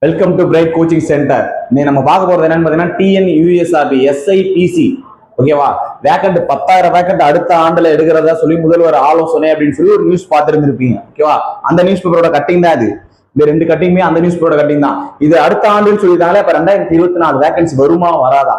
Welcome to bright coaching centre. இன்னைக்கு நம்ம பார்க்க போறது என்னன்னு பார்த்தீங்கன்னா TNUSRB SIPC. ஓகேவா, வேக்கண்ட் 10,000 வேக்கண்ட் அடுத்த ஆண்டுல எடுக்கிறதா சொல்லி முதல்வர் ஆலோசனை அப்படின்னு சொல்லி ஒரு நியூஸ் பார்த்துருந்துருப்பீங்க. ஓகேவா, அந்த நியூஸ் பேப்பரோட கட்டிங் தான் இது. இந்த ரெண்டு கட்டிங்குமே அந்த நியூஸ் பேப்பரோட கட்டிங் தான். இது அடுத்த ஆண்டுன்னு சொல்லிட்டாங்களே, இப்ப 2024 வேகன்சி வருமா வராதா?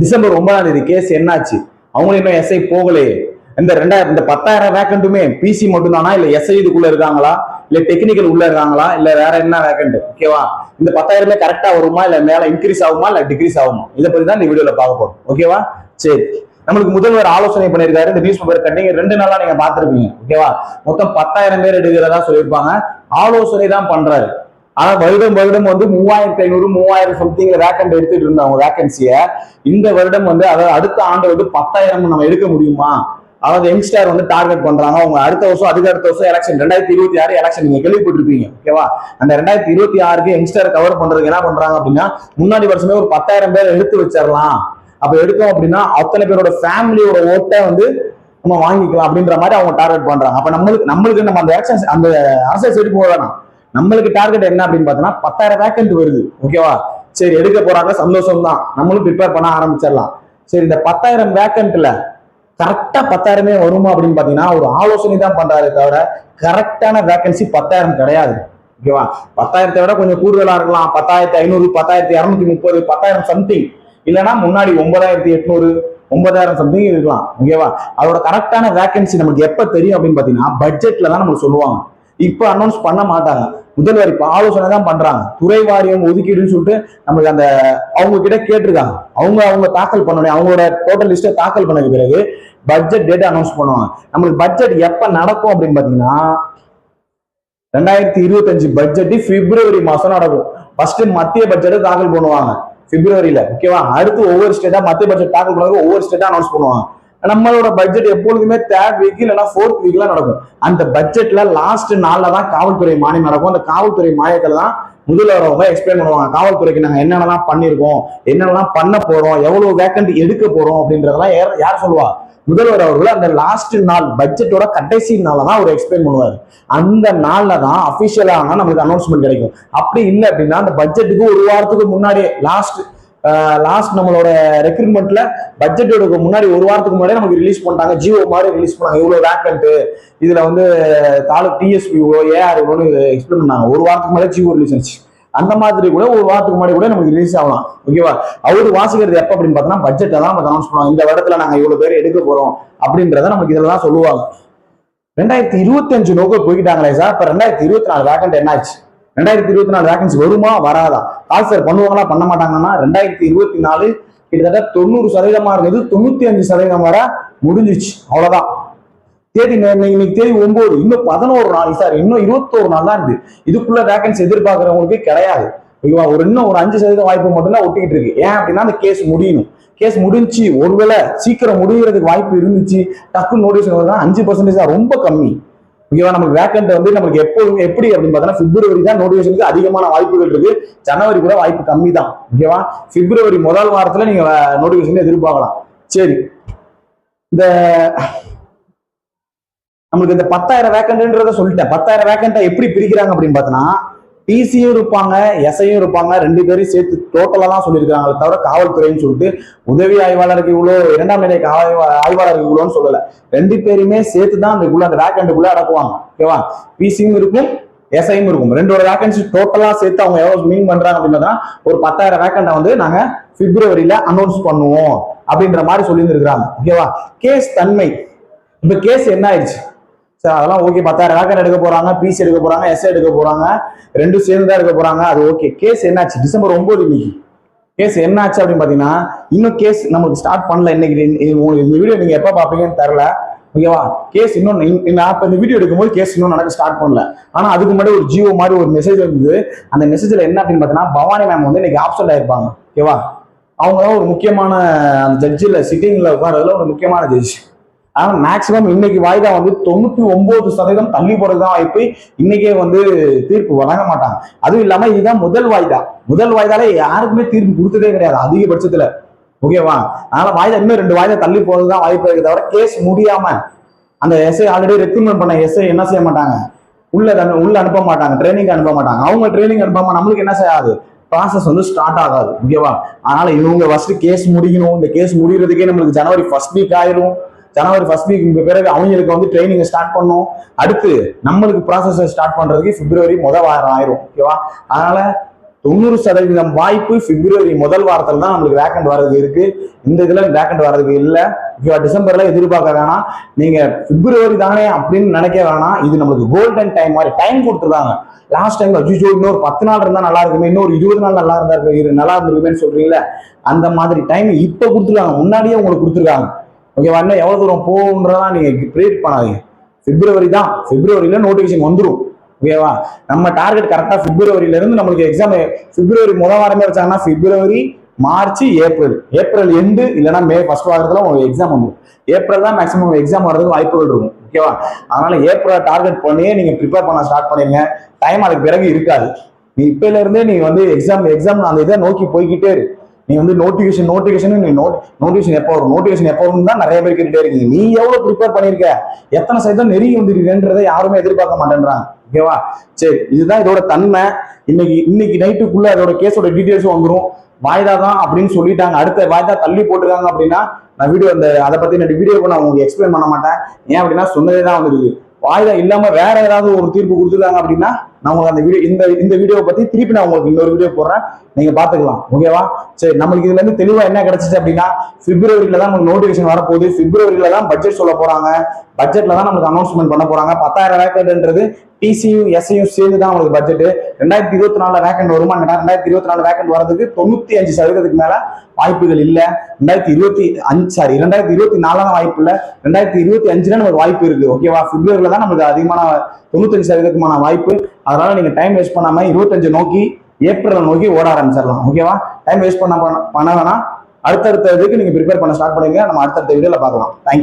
டிசம்பர் 9 கேஸ் என்னாச்சு? அவங்களும் இன்னும் SI போகலையே. இந்த 10,000 வேக்கண்ட்டுமே பிசி மட்டும் தானா, இல்ல SI இதுக்குள்ள இருக்காங்களா, இல்ல டெக்னிக்கல் உள்ள இருக்காங்களா, இல்ல வேற என்ன வேக்கண்ட்? ஓகேவா, இந்த 10,000 கரெக்டா வருமா, இல்ல மேல இன்க்ரீஸ் ஆகுமா, இல்ல டிக்ரீஸ் ஆகுமா? இதை பத்தி தான் இந்த வீடியோல பார்க்க போறோம். ஓகேவா, சரி. நம்மளுக்கு முதல்வர் ஆலோசனை பண்ணியிருக்காரு. இந்த நியூஸ் பேப்பர் கட்டிங் 2 நாளா நீங்க பாத்துருப்பீங்க. ஓகேவா, மொத்தம் 10,000 பேர் எடுக்கிறதா சொல்லியிருப்பாங்க. ஆலோசனை தான் பண்றாரு. ஆனா வருடம் வந்து 3,500 3,000 சம்திங் வேக்கண்ட் எடுத்துட்டு இருந்தவங்க வேகன்சிய இந்த வருடம் அதாவது அடுத்த ஆண்டு 10,000 நம்ம எடுக்க முடியுமா? அதாவது யங்ஸ்டர் டார்கெட் பண்றாங்க. அவங்க அடுத்த வருஷம் அடுத்த வருஷம் எலெக்ஷன் 2026 எலெக்ஷன் நீங்க கேள்விப்பட்டிருப்பீங்க. ஓகேவா, அந்த 2026 யங்ஸ்டர் கவர் பண்றதுக்கு என்ன பண்றாங்க அப்படின்னா, முன்னாடி வருஷமே ஒரு 10,000 பேர் எடுத்து வச்சிடலாம். அப்ப எடுத்தோம் அப்படின்னா அத்தனை பேரோட ஃபேமிலியோட ஓட்டை நம்ம வாங்கிக்கலாம் அப்படின்ற மாதிரி அவங்க டார்கெட் பண்றாங்க. அப்ப நம்மளுக்கு நம்ம அந்த எலெக்ஷன் அந்த அரசியல் சைடு போகலாம். நம்மளுக்கு டார்கெட் என்ன அப்படின்னு பார்த்தோம்னா 10,000 வேக்கண்ட் வருது. ஓகேவா, சரி, எடுக்க போறாங்க, சந்தோஷம் தான். நம்மளும் ப்ரிப்பேர் பண்ண ஆரம்பிச்சிடலாம். சரி, இந்த 10,000 வேக்கண்ட்ல கரெக்டா 10,000 வருமா அப்படின்னு பாத்தீங்கன்னா ஒரு ஆலோசனை தான் பண்றாரு தவிர கரெக்டான வேகன்சி 10,000 கிடையாது. ஓகேவா, 10,000 விட கொஞ்சம் கூடுதலா இருக்கலாம். 10,500 10,230 10,000 சம்திங், இல்லைன்னா முன்னாடி 9,800 9,000 சம்திங் இருக்கலாம். ஓகேவா, அதோட கரெக்டான வேகன்சி நமக்கு எப்ப தெரியும் அப்படின்னு பாத்தீங்கன்னா பட்ஜெட்ல தான் நமக்கு சொல்லுவாங்க. இப்ப அனௌன்ஸ் பண்ண மாட்டாங்க. முதல்வர் இப்ப ஆலோசனை தான் பண்றாங்க. துறை வாரியம் ஒதுக்கீடுன்னு சொல்லிட்டு நமக்கு அந்த அவங்க கிட்ட கேட்டிருக்காங்க. அவங்க தாக்கல் பண்ணணும். அவங்களோட டோட்டல் லிஸ்ட்டை தாக்கல் பண்ண பிறகு பட்ஜெட் டேட் அனௌன்ஸ் பண்ணுவாங்க. நம்மளுக்கு பட்ஜெட் எப்ப நடக்கும் அப்படின்னு பாத்தீங்கன்னா 2025 பட்ஜெட் பிப்ரவரி மாசம் நடக்கும். ஃபர்ஸ்ட் மத்திய பட்ஜெட்டை தாக்கல் பண்ணுவாங்க பிப்ரவரியில. ஓகேவா, அடுத்து ஒவ்வொரு ஸ்டேட்டா மத்திய பட்ஜெட் தாக்கல் பண்ணுவாங்க, ஒவ்வொரு ஸ்டேட்டா அனௌன்ஸ் பண்ணுவாங்க. நம்மளோட பட்ஜெட் எப்பொழுதுமே 3rd வீக் இல்லைன்னா 4th வீக்ல நடக்கும். அந்த பட்ஜெட்ல லாஸ்ட் நாள்ல தான் காவல்துறை மானியம் நடக்கும். அந்த காவல்துறை மானியத்துல தான் முதல்வர் அவங்க எக்ஸ்பிளைன் பண்ணுவாங்க. காவல்துறைக்கு நாங்க என்னென்னலாம் பண்ணிருக்கோம், என்னென்னலாம் பண்ண போறோம், எவ்வளவு வேக்கண்ட் எடுக்க போறோம் அப்படின்றதெல்லாம் யார் சொல்லுவா? முதல்வர் அவர்கள் அந்த லாஸ்ட் நாள் பட்ஜெட்டோட கடைசி நாள்ல தான் அவர் எக்ஸ்பிளைன் பண்ணுவார். அந்த நாள்ல தான் அபிஷியலான நமக்கு அனௌன்ஸ்மெண்ட் கிடைக்கும். அப்படி இல்லை அப்படின்னா அந்த பட்ஜெட்டுக்கு ஒரு வாரத்துக்கு முன்னாடி லாஸ்ட் நம்மளோட ரெக்ரூட்மெண்ட்ல பட்ஜெட்டோட முன்னாடி ஒரு வாரத்துக்கு முன்னாடி நமக்கு ரிலீஸ் பண்ணிட்டாங்க. ஜியோ மாதிரி ரிலீஸ் பண்ணாங்க. இவ்வளவு வேக்கண்ட், இதுல தாலுக் TSP இவ்வளோ AR இவ்வளோன்னு எக்ஸ்பிளைன் பண்ணாங்க. ஒரு வாரத்துக்கு முன்னாடி ஜியோ ரிலீஸ் ஆச்சு. அந்த மாதிரி கூட ஒரு வாரத்துக்கு முன்னாடி கூட நமக்கு ரிலீஸ் ஆகலாம். ஓகேவா, அவரு வாசிக்கிறது எப்ப அப்படின்னு பார்த்தோம்னா பட்ஜெட்டை தான் நமக்கு அனௌன்ஸ் பண்ணுவாங்க. இந்த வருடத்துல நாங்க இவ்வளவு பேர் எடுக்க போறோம் அப்படின்றத நமக்கு இதுல தான் சொல்லுவாங்க. 2025 நோக்கி போய்கிட்டாங்களே சார். இப்ப 2024 வேக்கண்ட் என்ன ஆச்சு? 2024 வேகன்சி வருமா வராதா? கால்சர் பண்ணுவாங்களா பண்ண மாட்டாங்கன்னா 2024 கிட்டத்தட்ட 90% இருந்தது 95% வர முடிஞ்சிச்சு. அவ்வளவுதான். தேதி இன்னைக்கு தேதி 9, இன்னும் 11 நாள் சார், இன்னும் 21 நாள் தான் இருக்கு. இதுக்குள்ள வேகன்சி எதிர்பார்க்கறவங்களுக்கு கிடையாது. ஓகேவா, இன்னும் ஒரு 5% வாய்ப்பு மட்டும்தான் ஒட்டிக்கிட்டு இருக்கு. ஏன் அப்படின்னா அந்த கேஸ் முடியணும். கேஸ் முடிஞ்சு ஒருவேளை சீக்கிரம் முடிகிறதுக்கு வாய்ப்பு இருந்துச்சு, டக்குன்னு நோட்டீஸ் 5% ரொம்ப கம்மி. ஓகேவா, நமக்கு வேக்கண்ட் நமக்கு எப்படி அப்படின்னு பார்த்தோம்னா பிப்ரவரி தான் நோட்டிபிகேஷனுக்கு அதிகமான வாய்ப்புகள் இருக்கு. ஜனவரி கூட வாய்ப்பு கம்மி தான். ஓகேவா, பிப்ரவரி முதல் வாரத்துல நீங்க நோட்டிபிகேஷன் எதிர்பார்க்கலாம். சரி, இந்த நமக்கு இந்த 10,000 வேக்கண்ட்ன்றத சொல்லிட்டேன். 10,000 வேக்கண்ட்டை எப்படி பிரிக்கிறாங்க அப்படின்னு பார்த்தோம்னா டிசியும் இருப்பாங்க, எஸ்ஐயும் இருப்பாங்க. 2 பேரும் சேர்த்து டோட்டலா தான் சொல்லியிருக்காங்க. தவிர காவல்துறைன்னு சொல்லிட்டு உதவி ஆய்வாளருக்கு இவ்வளோ, 2ஆம் நிலை ஆய்வாளருக்கு இவ்வளோன்னு சொல்லல. 2 பேருமே சேர்த்து தான் அந்த வேக்கண்ட்டுக்குள்ள அடக்குவாங்க. ஓகேவா, பிசியும் இருக்கும், எஸ்ஐயும் இருக்கும். 2ஓட வேகன்சி டோட்டலா சேர்த்து அவங்க எவ்வளவு மீன் பண்றாங்க அப்படின்னா ஒரு 10,000 வேக்கண்ட்டை நாங்க பிப்ரவரியில அனௌன்ஸ் பண்ணுவோம் அப்படின்ற மாதிரி சொல்லியிருந்திருக்காங்க. ஓகேவா, கேஸ் தன்மை இப்ப கேஸ் என்ன ஆயிடுச்சு சார்? அதெல்லாம் ஓகே, 10,000 வேக்கண்ட் எடுக்க போறாங்க, பிசி எடுக்க போறாங்க, எஸ்ஐ எடுக்க போறாங்க, 2 சேர்ந்து தான் எடுக்க போறாங்க. அது ஓகே. கேஸ் என்னாச்சு? டிசம்பர் 9 இன்னைக்கு கேஸ் என்னாச்சு அப்படின்னு பாத்தீங்கன்னா இன்னும் கேஸ் நமக்கு ஸ்டார்ட் பண்ணல. இன்னைக்கு இந்த வீடியோ நீங்க எப்ப பாப்பீங்கன்னு தெரியல. ஓகேவா, கேஸ் இன்னும் இந்த வீடியோ எடுக்கும்போது கேஸ் இன்னும் நடக்க ஸ்டார்ட் பண்ணல. ஆனா அதுக்கு முன்னாடி ஒரு ஜியோ மாதிரி ஒரு மெசேஜ் இருந்தது. அந்த மெசேஜ்ல என்ன அப்படின்னு பாத்தீங்கன்னா பவானி மேம் இன்னைக்கு ஆப்சென்ட் ஆயிருப்பாங்க. ஓகேவா, அவங்க தான் ஒரு முக்கியமான அந்த ஜட்ஜில் சிட்டிங்ல உட்காரதுல ஒரு முக்கியமான ஜட்ஜ். ஆனா மேக்சிமம் இன்னைக்கு வாய்தா 99% தள்ளி போறதுதான் வாய்ப்பு. இன்னைக்கே தீர்ப்பு வழங்க மாட்டாங்க. அதுவும் இல்லாம இதுதான் முதல் வாய்தால யாருக்குமே தீர்ப்பு கொடுத்ததே கிடையாது அதிகபட்சத்துல. ஓகேவா, அதனால வாய்தா இன்னும் 2 வாய்தா தள்ளி போறதுதான் வாய்ப்பு இருக்கு. தவிர கேஸ் முடியாம அந்த எஸ்ஐ ஆல்ரெடி ரெக்ரூட்மெண்ட் பண்ண எஸ்ஐ என்ன செய்ய மாட்டாங்க, உள்ள அனுப்ப மாட்டாங்க, ட்ரைனிங் அனுப்ப மாட்டாங்க. அவங்க ட்ரைனிங் அனுப்பாம நம்மளுக்கு என்ன செய்யாது, ப்ராசஸ் வந்து ஸ்டார்ட் ஆகாது. ஓகேவா? அதனால இவங்க ஃபர்ஸ்ட் கேஸ் முடிக்கணும். இந்த கேஸ் முடிகிறதுக்கே நம்மளுக்கு ஜனவரி ஃபர்ஸ்ட் வீக் ஆயிரும். ஜனவரி ஃபர்ஸ்ட் வீக் பிறகு அவங்களுக்கு வந்து ட்ரைனிங் ஸ்டார்ட் பண்ணும். அடுத்து நம்மளுக்கு ப்ராசஸ் ஸ்டார்ட் பண்றதுக்கு பிப்ரவரி முதல் வாரம் ஆயிரும். ஓகேவா? அதனால 90% வாய்ப்பு பிப்ரவரி முதல் வாரத்தில் தான் நம்மளுக்கு வேக்கண்ட் வரதுக்கு இருக்கு. இந்த இதுல வேக்கண்ட் வரதுக்கு இல்லை. ஓகேவா? டிசம்பர்ல எதிர்பார்க்க வேணாம். நீங்க பிப்ரவரி தானே அப்படின்னு நினைக்க வேணாம். இது நம்மளுக்கு கோல்டன் டைம் மாதிரி டைம் கொடுத்துருக்காங்க. லாஸ்ட் டைம் அஜிஜோ இன்னொரு 10 நாள் இருந்தா நல்லா இருக்குமே, இன்னொரு 20 நாள் நல்லா இருந்திருக்குமேன்னு சொல்றீங்களே, அந்த மாதிரி டைம் இப்ப கொடுத்துருக்காங்க. முன்னாடியே உங்களுக்கு கொடுத்துருக்காங்க. ஓகேவா? இன்னும் எவ்வளவு தூரம் போகுன்றதான் நீங்க கிரியேட் பண்ணாதீங்க. பிப்ரவரி தான், பிப்ரவரியில நோட்டிபிகேஷன் வந்துடும். ஓகேவா? நம்ம டார்கெட் கரெக்டா பிப்ரவரியில இருந்து நம்மளுக்கு எக்ஸாம் பிப்ரவரி முதல் வாரமே வச்சாங்கன்னா பிப்ரவரி, மார்ச், ஏப்ரல் எண்டு இல்லைன்னா மே ஃபர்ஸ்ட் வாரத்துல உங்களுக்கு எக்ஸாம் வந்துடும். ஏப்ரல் தான் மேக்ஸிமம் எக்ஸாம் வர்றதுக்கு வாய்ப்புகள் இருக்கும். ஓகேவா? அதனால ஏப்ரல் டார்கெட் பண்ணியே நீங்க ப்ரிப்பேர் பண்ண ஸ்டார்ட் பண்ணிருங்க. டைம் அதுக்கு பிறகு இருக்காது. நீ இப்பல இருந்தே நீ வந்து எக்ஸாம் அந்த இதை நோக்கி போய்கிட்டே இரு. நீ வந்து நோட்டிபிகேஷன் எப்போ வரும், நோட்டிபிகேஷன் எப்போ வரும் தான் நிறைய பேர் கேட்டுட்டே இருக்கீங்க. நீ எவ்வளவு ப்ரிப்பேர் பண்ணிருக்க, எத்தனை சதவீதம் நெருங்கி வந்துருக்கன்றதை யாருமே எதிர்பார்க்க மாட்டேன்றாங்க. ஓகேவா? சரி, இதுதான் இதோட தன்மை. இன்னைக்கு நைட்டுக்குள்ள அதோட கேஸோட டீடைல்ஸும் வந்துடும். வாய்தா தான் அப்படின்னு சொல்லிட்டாங்க. அடுத்த வாய்தா தள்ளி போட்டுருக்காங்க அப்படின்னா நான் அதை பத்தி வீடியோ நான் உங்களுக்கு எக்ஸ்பிளைன் பண்ண மாட்டேன். ஏன் அப்படின்னா சொன்னதே தான் வந்துருக்கு. வாய்தா இல்லாம வேற ஏதாவது ஒரு தீர்ப்பு கொடுத்துருக்காங்க அப்படின்னா நான் உங்களுக்கு அந்த வீடியோ இந்த வீடியோவை பத்தி திருப்பி நான் உங்களுக்கு இன்னொரு வீடியோ போடுறேன், நீங்க பாத்துக்கலாம். ஓகேவா? சரி, நம்மளுக்கு இதுல இருந்து தெளிவா என்ன கிடைச்சிச்சு அப்படின்னா பிப்ரவரியில தான் நமக்கு நோட்டிபிகேஷன் வரப்போகுது. பிப்ரவரியில தான் பட்ஜெட் சொல்ல போறாங்க. பட்ஜெட்ல தான் நமக்கு அனௌன்ஸ்மெண்ட் பண்ண போறாங்க. 10,000 வேக்கன்ட்ன்றது டிசியும் எஸ்ஐயும் சேர்ந்து தான் உங்களுக்கு பட்ஜெட். 2024 வேக்கன்ட் வருமா? 2024 வேக்கன்ட் வரதுக்கு 95% மேல வாய்ப்புகள் இல்ல. 2024 வாய்ப்பு இல்ல, 2025 நமக்கு வாய்ப்பு இருக்கு. ஓகேவா? பிப்ரவரியில தான் நமக்கு அதிகமான 95% வாய்ப்பு. அதனால நீங்க டைம் வேஸ்ட் பண்ணாம 25 நோக்கி, ஏப்ரல் நோக்கி ஓட ஆரம்பிச்சிடலாம். ஓகேவா? டைம் வேஸ்ட் பண்ண வேணாம். அடுத்தடுத்த இதுக்கு நீங்க ப்ரிப்பேர் பண்ண ஸ்டார்ட் பண்ணுங்க. நம்ம அடுத்தடுத்த வீடியோல பார்க்கலாம். தேங்க்யூ.